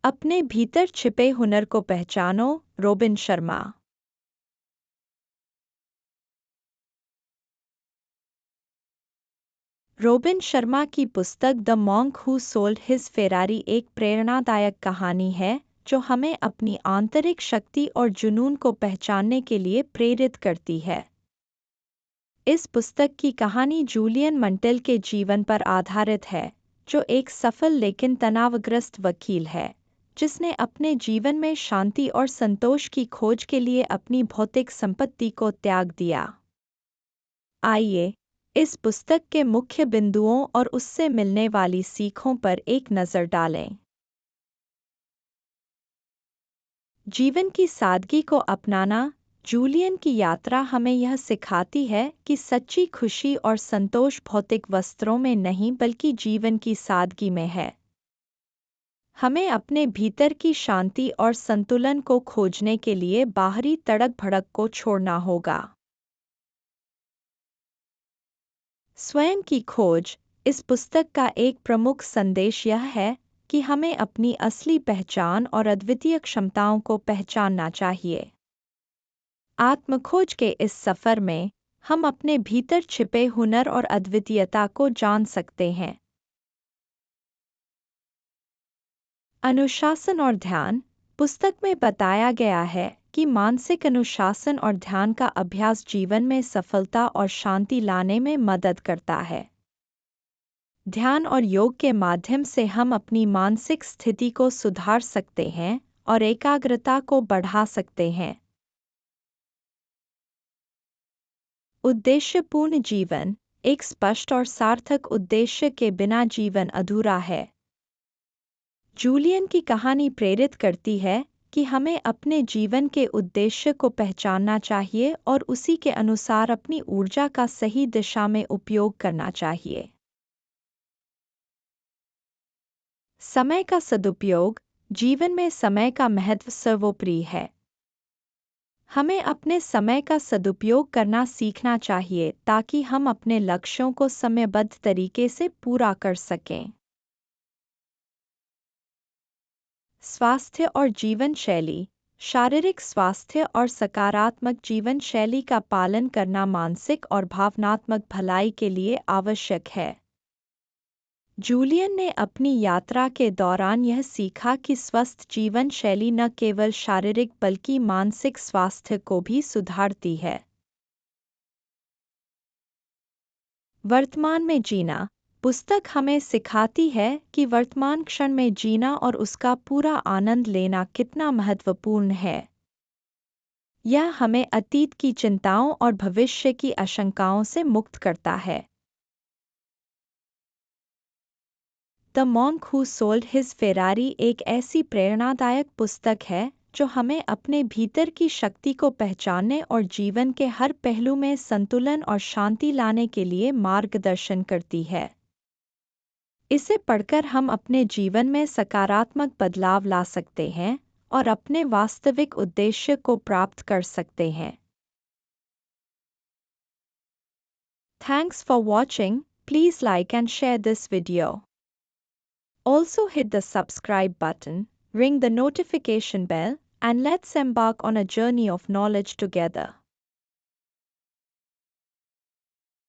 अपने भीतर छिपे हुनर को पहचानो, रोबिन शर्मा। रोबिन शर्मा की पुस्तक the monk who sold his Ferrari एक प्रेरणादायक कहानी है जो हमें अपनी आंतरिक शक्ति और जुनून को पहचानने के लिए प्रेरित करती है। इस पुस्तक की कहानी जूलियन मंटेल के जीवन पर आधारित है, जो एक सफल लेकिन तनावग्रस्त वकील है, जिसने अपने जीवन में शांति और संतोष की खोज के लिए अपनी भौतिक संपत्ति को त्याग दिया। आइए इस पुस्तक के मुख्य बिंदुओं और उससे मिलने वाली सीखों पर एक नज़र डालें। जीवन की सादगी को अपनाना। जूलियन की यात्रा हमें यह सिखाती है कि सच्ची खुशी और संतोष भौतिक वस्त्रों में नहीं बल्कि जीवन की सादगी में है। हमें अपने भीतर की शांति और संतुलन को खोजने के लिए बाहरी तड़क-भड़क को छोड़ना होगा। स्वयं की खोज। इस पुस्तक का एक प्रमुख संदेश यह है कि हमें अपनी असली पहचान और अद्वितीय क्षमताओं को पहचानना चाहिए। आत्मखोज के इस सफ़र में हम अपने भीतर छिपे हुनर और अद्वितीयता को जान सकते हैं। अनुशासन और ध्यान। पुस्तक में बताया गया है कि मानसिक अनुशासन और ध्यान का अभ्यास जीवन में सफलता और शांति लाने में मदद करता है। ध्यान और योग के माध्यम से हम अपनी मानसिक स्थिति को सुधार सकते हैं और एकाग्रता को बढ़ा सकते हैं। उद्देश्यपूर्ण जीवन। एक स्पष्ट और सार्थक उद्देश्य के बिना जीवन अधूरा है। जूलियन की कहानी प्रेरित करती है कि हमें अपने जीवन के उद्देश्य को पहचानना चाहिए और उसी के अनुसार अपनी ऊर्जा का सही दिशा में उपयोग करना चाहिए। समय का सदुपयोग। जीवन में समय का महत्व सर्वोपरि है। हमें अपने समय का सदुपयोग करना सीखना चाहिए ताकि हम अपने लक्ष्यों को समयबद्ध तरीके से पूरा कर सकें। स्वास्थ्य और जीवन शैली। शारीरिक स्वास्थ्य और सकारात्मक जीवन शैली का पालन करना मानसिक और भावनात्मक भलाई के लिए आवश्यक है। जूलियन ने अपनी यात्रा के दौरान यह सीखा कि स्वस्थ जीवन शैली न केवल शारीरिक बल्कि मानसिक स्वास्थ्य को भी सुधारती है। वर्तमान में जीना। पुस्तक हमें सिखाती है कि वर्तमान क्षण में जीना और उसका पूरा आनंद लेना कितना महत्वपूर्ण है। यह हमें अतीत की चिंताओं और भविष्य की आशंकाओं से मुक्त करता है। The monk who sold his Ferrari एक ऐसी प्रेरणादायक पुस्तक है जो हमें अपने भीतर की शक्ति को पहचानने और जीवन के हर पहलू में संतुलन और शांति लाने के लिए मार्गदर्शन करती है। इसे पढ़कर हम अपने जीवन में सकारात्मक बदलाव ला सकते हैं और अपने वास्तविक उद्देश्य को प्राप्त कर सकते हैं। Thanks for watching. Please like and share this video. Also hit the subscribe button, ring the notification bell, and let's embark on a journey of knowledge together.